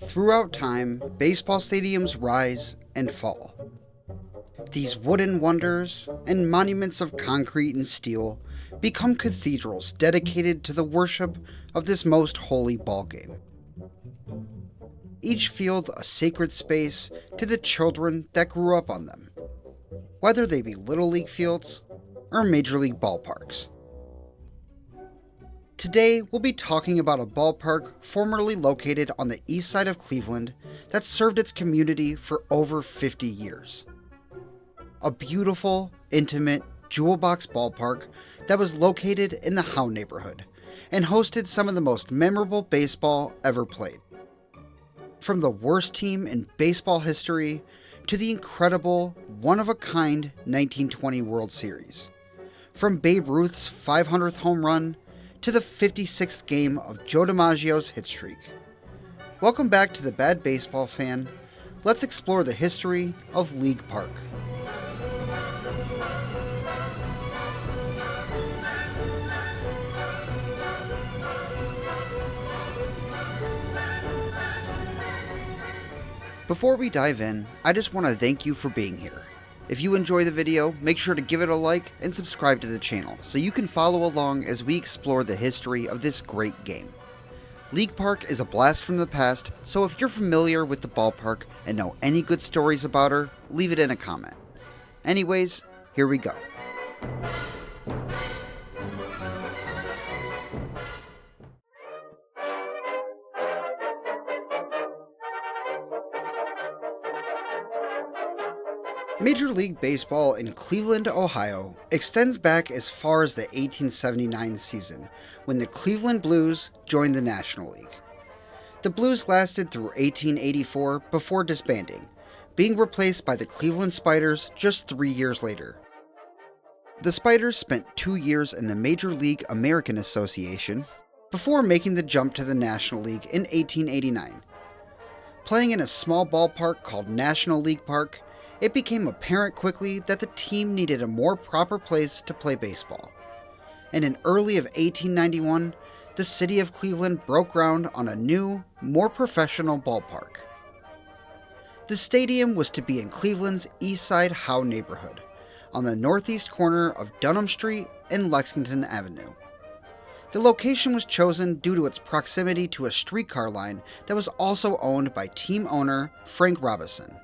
Throughout time, baseball stadiums rise and fall. These wooden wonders and monuments of concrete and steel become cathedrals dedicated to the worship of this most holy ballgame. Each field a sacred space to the children that grew up on them, whether they be Little League fields or Major League ballparks. Today, we'll be talking about a ballpark formerly located on the east side of Cleveland that served its community for over 50 years. A beautiful, intimate, jewel box ballpark that was located in the Howe neighborhood and hosted some of the most memorable baseball ever played. From the worst team in baseball history to the incredible, one-of-a-kind 1920 World Series. From Babe Ruth's 500th home run to the 56th game of Joe DiMaggio's hit streak. Welcome back to The Bad Baseball Fan. Let's explore the history of League Park. Before we dive in, I just want to thank you for being here. If you enjoy the video, make sure to give it a like and subscribe to the channel so you can follow along as we explore the history of this great game. League Park is a blast from the past, so if you're familiar with the ballpark and know any good stories about her, leave it in a comment. Anyways, here we go. Major League Baseball in Cleveland, Ohio extends back as far as the 1879 season, when the Cleveland Blues joined the National League. The Blues lasted through 1884 before disbanding, being replaced by the Cleveland Spiders just 3 years later. The Spiders spent 2 years in the Major League American Association before making the jump to the National League in 1889. Playing in a small ballpark called National League Park, it became apparent quickly that the team needed a more proper place to play baseball. And in early of 1891, the city of Cleveland broke ground on a new, more professional ballpark. The stadium was to be in Cleveland's East Side Howe neighborhood, on the northeast corner of Dunham Street and Lexington Avenue. The location was chosen due to its proximity to a streetcar line that was also owned by team owner Frank Robison.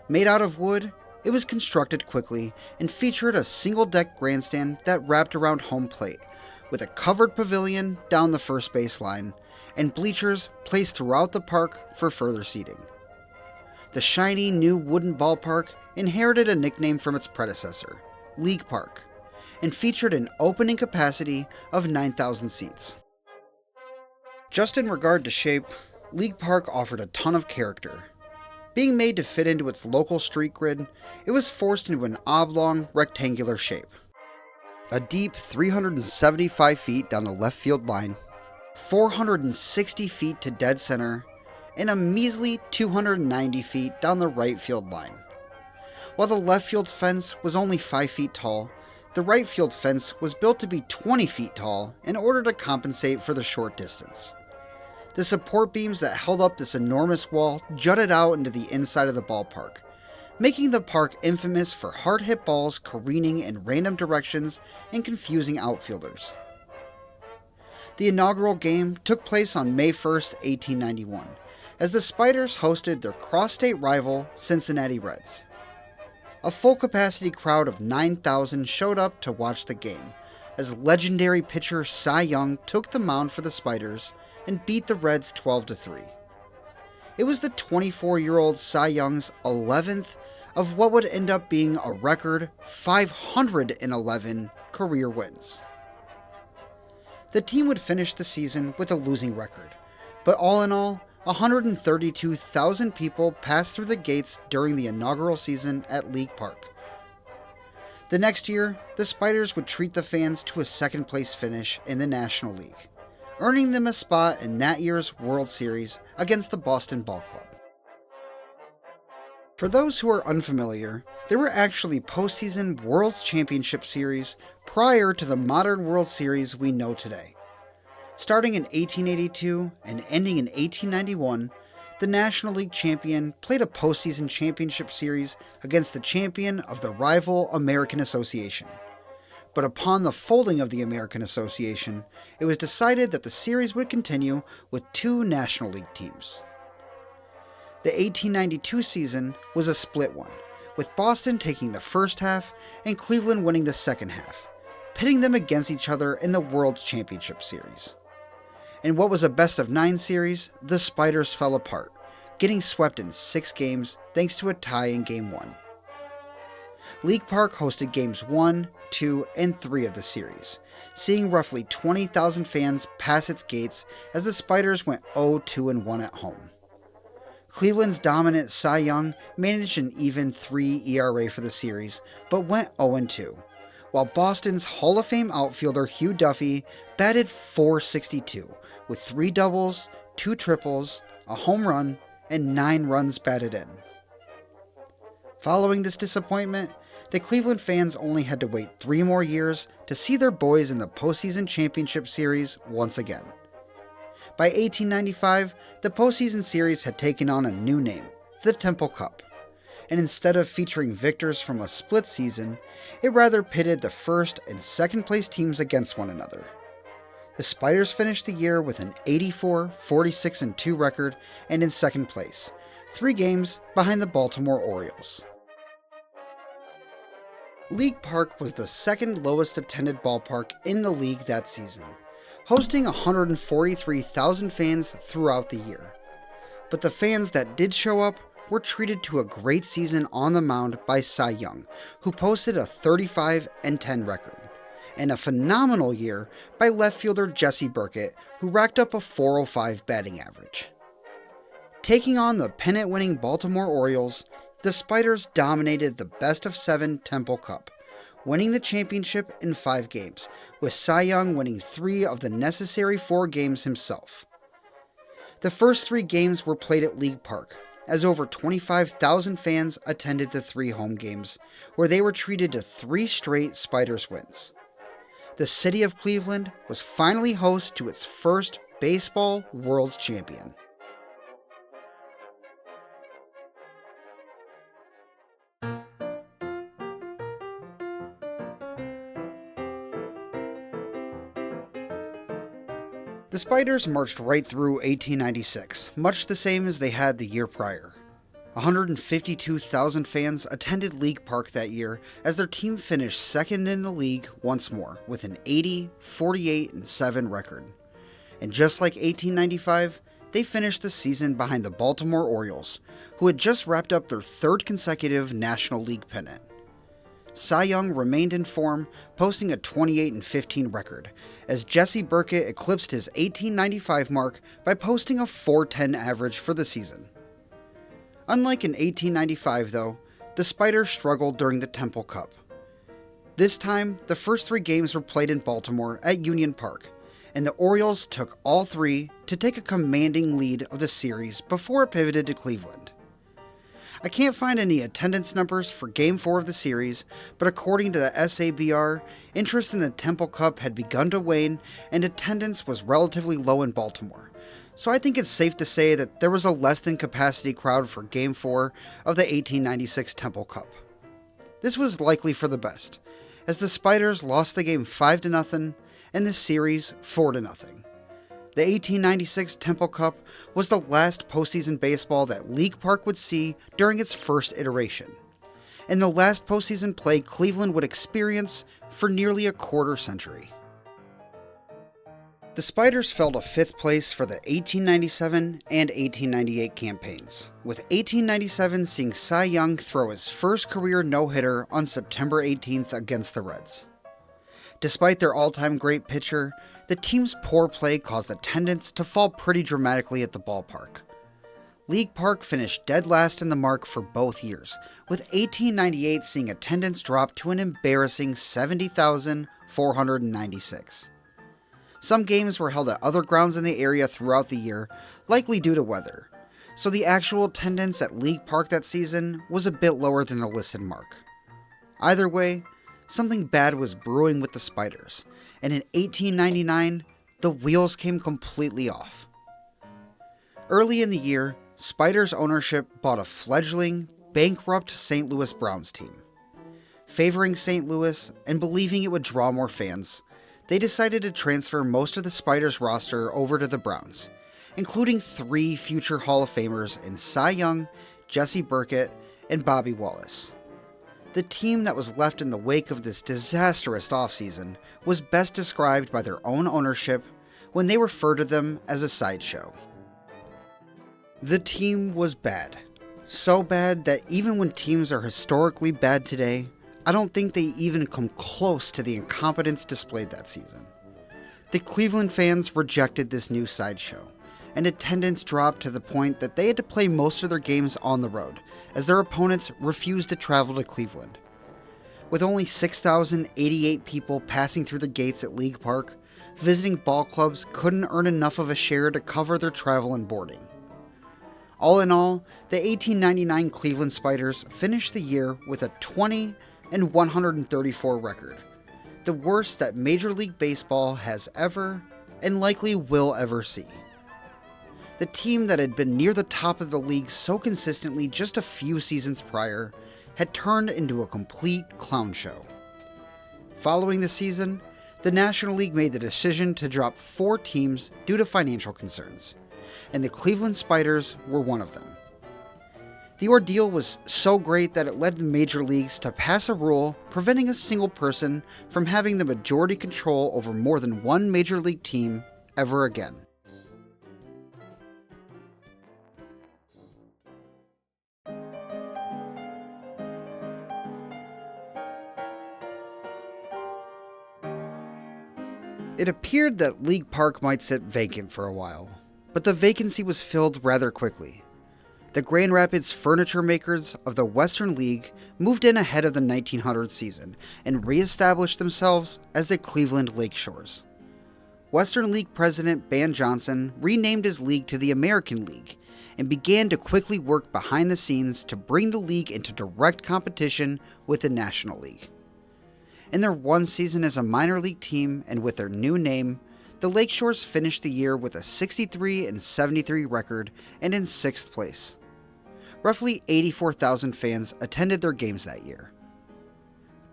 Made out of wood, it was constructed quickly and featured a single-deck grandstand that wrapped around home plate, with a covered pavilion down the first base line, and bleachers placed throughout the park for further seating. The shiny new wooden ballpark inherited a nickname from its predecessor, League Park, and featured an opening capacity of 9,000 seats. Just in regard to shape, League Park offered a ton of character. Being made to fit into its local street grid, it was forced into an oblong, rectangular shape. A deep 375 feet down the left field line, 460 feet to dead center, and a measly 290 feet down the right field line. While the left field fence was only 5 feet tall, the right field fence was built to be 20 feet tall in order to compensate for the short distance. The support beams that held up this enormous wall jutted out into the inside of the ballpark, making the park infamous for hard-hit balls careening in random directions and confusing outfielders. The inaugural game took place on May 1st, 1891, as the Spiders hosted their cross-state rival, Cincinnati Reds. A full-capacity crowd of 9,000 showed up to watch the game, as legendary pitcher Cy Young took the mound for the Spiders and beat the Reds 12-3. It was the 24-year-old Cy Young's 11th of what would end up being a record 511 career wins. The team would finish the season with a losing record, but all in all, 132,000 people passed through the gates during the inaugural season at League Park. The next year, the Spiders would treat the fans to a second-place finish in the National League, earning them a spot in that year's World Series against the Boston Ball Club. For those who are unfamiliar, there were actually postseason World Championship Series prior to the modern World Series we know today. Starting in 1882 and ending in 1891, the National League champion played a postseason championship series against the champion of the rival American Association. But upon the folding of the American Association, it was decided that the series would continue with two National League teams. The 1892 season was a split one, with Boston taking the first half and Cleveland winning the second half, pitting them against each other in the World Championship Series. In what was a best-of-9 series, the Spiders fell apart, getting swept in 6 games thanks to a tie in Game 1. League Park hosted Games 1, 2, and 3 of the series, seeing roughly 20,000 fans pass its gates as the Spiders went 0-2-1 at home. Cleveland's dominant Cy Young managed an even 3 ERA for the series, but went 0-2, while Boston's Hall of Fame outfielder Hugh Duffy batted .462 with 3 doubles, 2 triples, a home run, and 9 runs batted in. Following this disappointment, the Cleveland fans only had to wait 3 more years to see their boys in the postseason championship series once again. By 1895, the postseason series had taken on a new name, the Temple Cup, and instead of featuring victors from a split season, it rather pitted the first and second place teams against one another. The Spiders finished the year with an 84, 46-2 record and in second place, 3 games behind the Baltimore Orioles. League Park was the second lowest attended ballpark in the league that season, hosting 143,000 fans throughout the year. But the fans that did show up were treated to a great season on the mound by Cy Young, who posted a 35-10 record, and a phenomenal year by left fielder Jesse Burkett, who racked up a .405 batting average. Taking on the pennant-winning Baltimore Orioles, the Spiders dominated the best-of-7 Temple Cup, winning the championship in 5 games, with Cy Young winning 3 of the necessary 4 games himself. The first 3 games were played at League Park, as over 25,000 fans attended the 3 home games, where they were treated to 3 straight Spiders wins. The city of Cleveland was finally host to its first baseball World Champion. The Spiders marched right through 1896, much the same as they had the year prior. 152,000 fans attended League Park that year as their team finished second in the league once more with an 80, 48-7 record. And just like 1895, they finished the season behind the Baltimore Orioles, who had just wrapped up their 3rd consecutive National League pennant. Cy Young remained in form, posting a 28-15 record, as Jesse Burkett eclipsed his 1895 mark by posting a .410 average for the season. Unlike in 1895, though, the Spiders struggled during the Temple Cup. This time, the first 3 games were played in Baltimore at Union Park, and the Orioles took all 3 to take a commanding lead of the series before it pivoted to Cleveland. I can't find any attendance numbers for Game 4 of the series, but according to the SABR, interest in the Temple Cup had begun to wane and attendance was relatively low in Baltimore. So I think it's safe to say that there was a less than capacity crowd for Game 4 of the 1896 Temple Cup. This was likely for the best, as the Spiders lost the game 5-0 and the series 4-0. The 1896 Temple Cup was the last postseason baseball that League Park would see during its first iteration, and the last postseason play Cleveland would experience for nearly a quarter century. The Spiders fell to 5th place for the 1897 and 1898 campaigns, with 1897 seeing Cy Young throw his first career no-hitter on September 18th against the Reds. Despite their all-time great pitcher, the team's poor play caused attendance to fall pretty dramatically at the ballpark. League Park finished dead last in the mark for both years, with 1898 seeing attendance drop to an embarrassing 70,496. Some games were held at other grounds in the area throughout the year, likely due to weather, so the actual attendance at League Park that season was a bit lower than the listed mark. Either way, something bad was brewing with the Spiders, and in 1899, the wheels came completely off. Early in the year, Spiders ownership bought a fledgling, bankrupt St. Louis Browns team. Favoring St. Louis and believing it would draw more fans, they decided to transfer most of the Spiders roster over to the Browns, including 3 future Hall of Famers in Cy Young, Jesse Burkett, and Bobby Wallace. The team that was left in the wake of this disastrous offseason was best described by their own ownership when they referred to them as a sideshow. The team was bad. So bad that even when teams are historically bad today, I don't think they even come close to the incompetence displayed that season. The Cleveland fans rejected this new sideshow, and attendance dropped to the point that they had to play most of their games on the road, as their opponents refused to travel to Cleveland. With only 6,088 people passing through the gates at League Park, visiting ball clubs couldn't earn enough of a share to cover their travel and boarding. All in all, the 1899 Cleveland Spiders finished the year with a 20-134 record, the worst that Major League Baseball has ever and likely will ever see. The team that had been near the top of the league so consistently just a few seasons prior had turned into a complete clown show. Following the season, the National League made the decision to drop 4 teams due to financial concerns, and the Cleveland Spiders were one of them. The ordeal was so great that it led the major leagues to pass a rule preventing a single person from having the majority control over more than one major league team ever again. It appeared that League Park might sit vacant for a while, but the vacancy was filled rather quickly. The Grand Rapids furniture makers of the Western League moved in ahead of the 1900 season and re-established themselves as the Cleveland Lakeshores. Western League president Ban Johnson renamed his league to the American League and began to quickly work behind the scenes to bring the league into direct competition with the National League. In their one season as a minor league team and with their new name, the Lakeshores finished the year with a 63-73 record and in 6th place. Roughly 84,000 fans attended their games that year.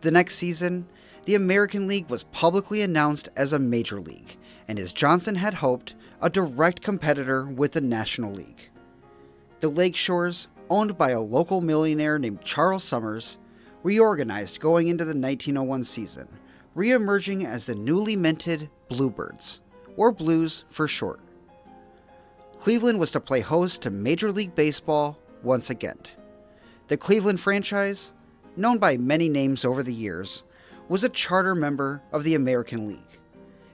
The next season, the American League was publicly announced as a major league, and as Johnson had hoped, a direct competitor with the National League. The Lakeshores, owned by a local millionaire named Charles Summers, reorganized going into the 1901 season, re-emerging as the newly minted Bluebirds, or Blues for short. Cleveland was to play host to Major League Baseball once again. The Cleveland franchise, known by many names over the years, was a charter member of the American League,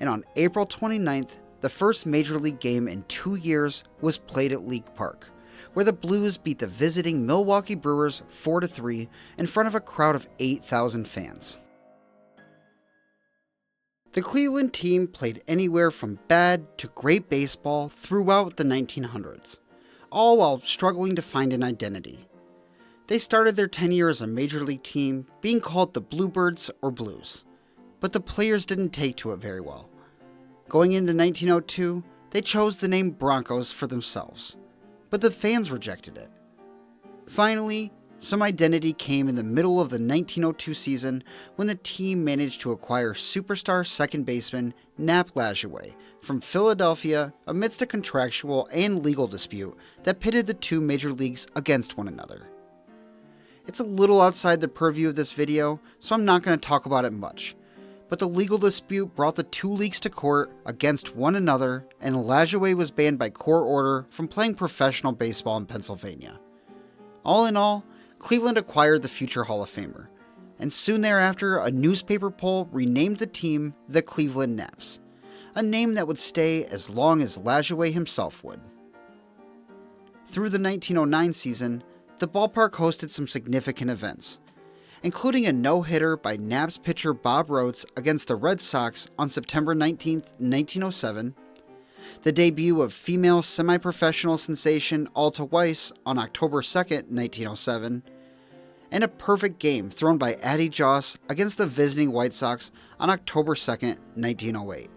and on April 29th, the first Major League game in 2 years was played at League Park, where the Blues beat the visiting Milwaukee Brewers 4-3 in front of a crowd of 8,000 fans. The Cleveland team played anywhere from bad to great baseball throughout the 1900s, all while struggling to find an identity. They started their tenure as a major league team being called the Bluebirds or Blues, but the players didn't take to it very well. Going into 1902, they chose the name Broncos for themselves, but the fans rejected it. Finally, some identity came in the middle of the 1902 season when the team managed to acquire superstar second baseman Nap Lajoie from Philadelphia amidst a contractual and legal dispute that pitted the 2 major leagues against one another. It's a little outside the purview of this video, so I'm not going to talk about it much, but the legal dispute brought the 2 leagues to court against one another, and Lajoie was banned by court order from playing professional baseball in Pennsylvania. All in all, Cleveland acquired the future Hall of Famer, and soon thereafter a newspaper poll renamed the team the Cleveland Naps, a name that would stay as long as Lajoie himself would. Through the 1909 season, the ballpark hosted some significant events, including a no-hitter by Naps pitcher Bob Rhodes against the Red Sox on September 19, 1907, the debut of female semi-professional sensation Alta Weiss on October 2, 1907, and a perfect game thrown by Addie Joss against the visiting White Sox on October 2, 1908.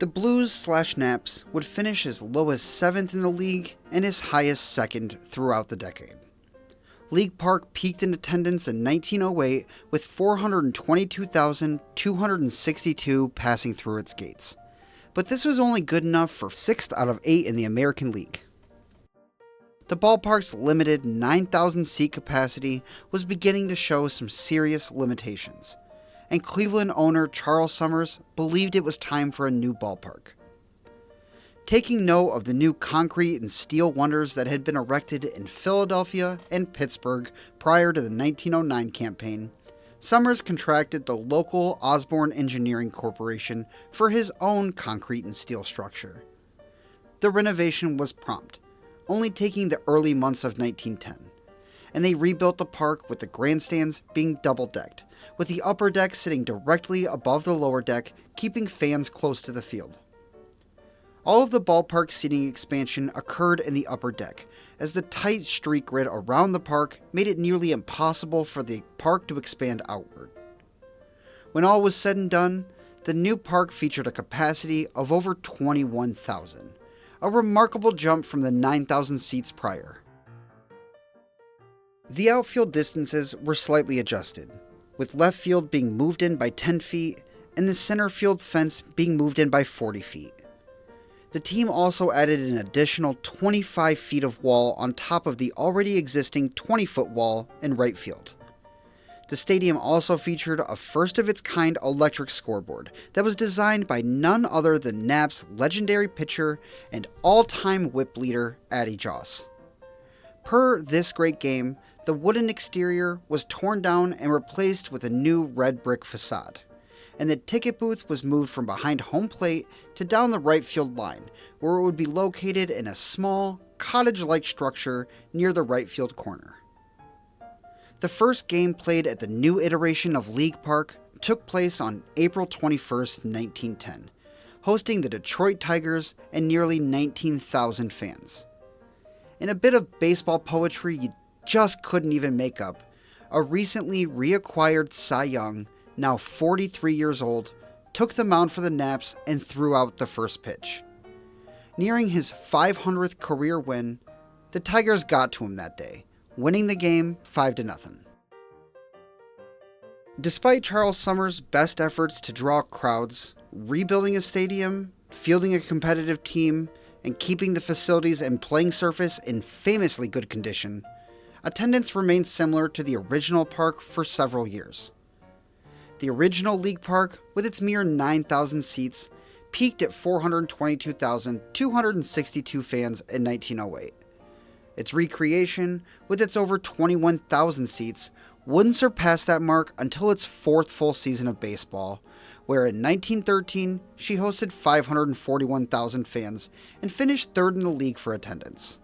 The Blues/Naps would finish as low as 7th in the league and as high as 2nd throughout the decade. League Park peaked in attendance in 1908 with 422,262 passing through its gates. But this was only good enough for 6th out of 8 in the American League. The ballpark's limited 9,000 seat capacity was beginning to show some serious limitations, and Cleveland owner Charles Summers believed it was time for a new ballpark. Taking note of the new concrete and steel wonders that had been erected in Philadelphia and Pittsburgh prior to the 1909 campaign, Summers contracted the local Osborne Engineering Corporation for his own concrete and steel structure. The renovation was prompt, only taking the early months of 1910, and they rebuilt the park with the grandstands being double-decked, with the upper deck sitting directly above the lower deck, keeping fans close to the field. All of the ballpark seating expansion occurred in the upper deck, as the tight street grid around the park made it nearly impossible for the park to expand outward. When all was said and done, the new park featured a capacity of over 21,000, a remarkable jump from the 9,000 seats prior. The outfield distances were slightly adjusted, with left field being moved in by 10 feet and the center field fence being moved in by 40 feet. The team also added an additional 25 feet of wall on top of the already existing 20-foot wall in right field. The stadium also featured a first-of-its-kind electric scoreboard that was designed by none other than Nap's legendary pitcher and all-time whip leader, Addie Joss. Per This Great Game, the wooden exterior was torn down and replaced with a new red brick facade, and the ticket booth was moved from behind home plate to down the right field line, where it would be located in a small, cottage-like structure near the right field corner. The first game played at the new iteration of League Park took place on April 21st, 1910, hosting the Detroit Tigers and nearly 19,000 fans. In a bit of baseball poetry you just couldn't even make up, a recently reacquired Cy Young, now 43 years old, took the mound for the Naps and threw out the first pitch. Nearing his 500th career win, the Tigers got to him that day, winning the game 5-0. Despite Charles Summers' best efforts to draw crowds, rebuilding a stadium, fielding a competitive team, and keeping the facilities and playing surface in famously good condition, attendance remained similar to the original park for several years. The original League Park, with its mere 9,000 seats, peaked at 422,262 fans in 1908. Its recreation, with its over 21,000 seats, wouldn't surpass that mark until its fourth full season of baseball, where in 1913 she hosted 541,000 fans and finished third in the league for attendance.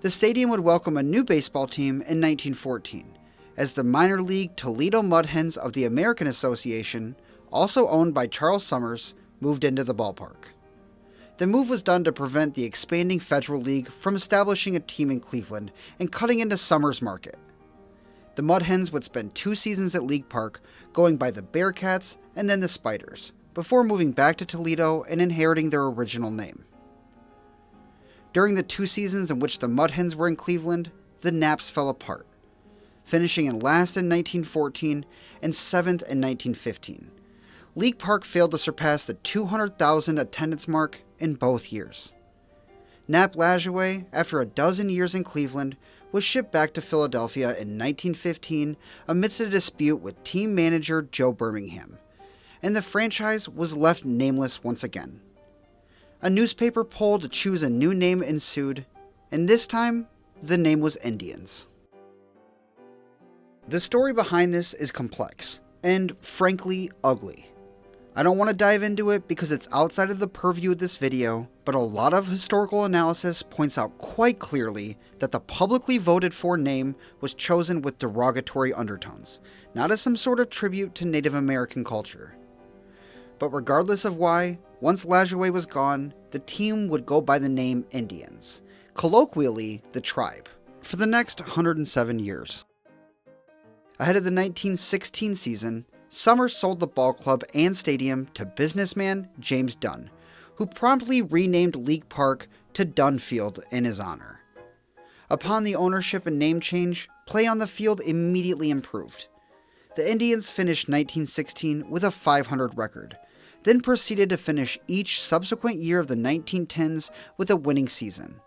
The stadium would welcome a new baseball team in 1914, as the minor league Toledo Mudhens of the American Association, also owned by Charles Summers, moved into the ballpark. The move was done to prevent the expanding Federal League from establishing a team in Cleveland and cutting into Summers' market. The Mudhens would spend 2 seasons at League Park, going by the Bearcats and then the Spiders, before moving back to Toledo and inheriting their original name. During the 2 seasons in which the Mudhens were in Cleveland, the Naps fell apart, finishing in last in 1914 and 7th in 1915. League Park failed to surpass the 200,000 attendance mark in both years. Nap Lajoie, after a dozen years in Cleveland, was shipped back to Philadelphia in 1915 amidst a dispute with team manager Joe Birmingham, and the franchise was left nameless once again. A newspaper poll to choose a new name ensued, and this time, the name was Indians. The story behind this is complex, and frankly, ugly. I don't want to dive into it because it's outside of the purview of this video, but a lot of historical analysis points out quite clearly that the publicly voted for name was chosen with derogatory undertones, not as some sort of tribute to Native American culture. But regardless of why, once Lajoie was gone, the team would go by the name Indians, colloquially the tribe, for the next 107 years. Ahead of the 1916 season, Summers sold the ball club and stadium to businessman James Dunn, who promptly renamed League Park to Dunn Field in his honor. Upon the ownership and name change, play on the field immediately improved. The Indians finished 1916 with a .500 record, then proceeded to finish each subsequent year of the 1910s with a winning season.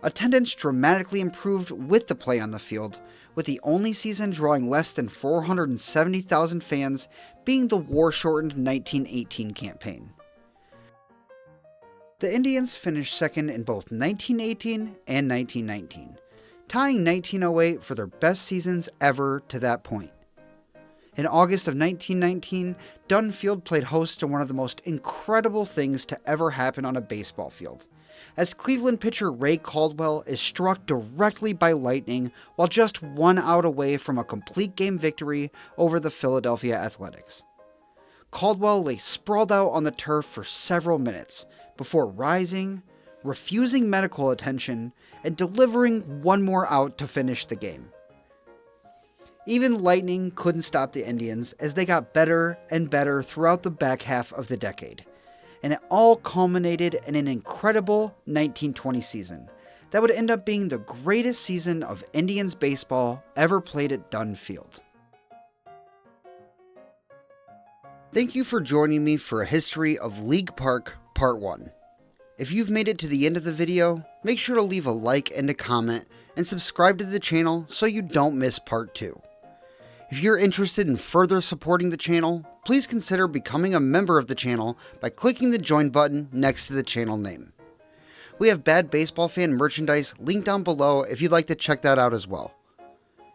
Attendance dramatically improved with the play on the field, with the only season drawing less than 470,000 fans being the war-shortened 1918 campaign. The Indians finished second in both 1918 and 1919, tying 1908 for their best seasons ever to that point. In August of 1919, Dunn Field played host to one of the most incredible things to ever happen on a baseball field, as Cleveland pitcher Ray Caldwell is struck directly by lightning while just 1 out away from a complete game victory over the Philadelphia Athletics. Caldwell lay sprawled out on the turf for several minutes before rising, refusing medical attention, and delivering one more out to finish the game. Even lightning couldn't stop the Indians as they got better and better throughout the back half of the decade, and it all culminated in an incredible 1920 season that would end up being the greatest season of Indians baseball ever played at Dunn Field. Thank you for joining me for a history of League Park Part 1. If you've made it to the end of the video, make sure to leave a like and a comment and subscribe to the channel so you don't miss Part 2. If you're interested in further supporting the channel, please consider becoming a member of the channel by clicking the join button next to the channel name. We have Bad Baseball Fan merchandise linked down below if you'd like to check that out as well.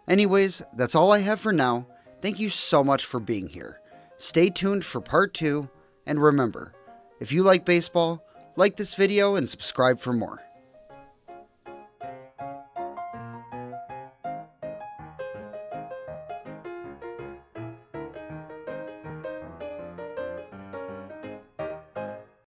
Anyways, that's all I have for now. Thank you so much for being here. Stay tuned for Part 2, and remember, if you like baseball, like this video and subscribe for more.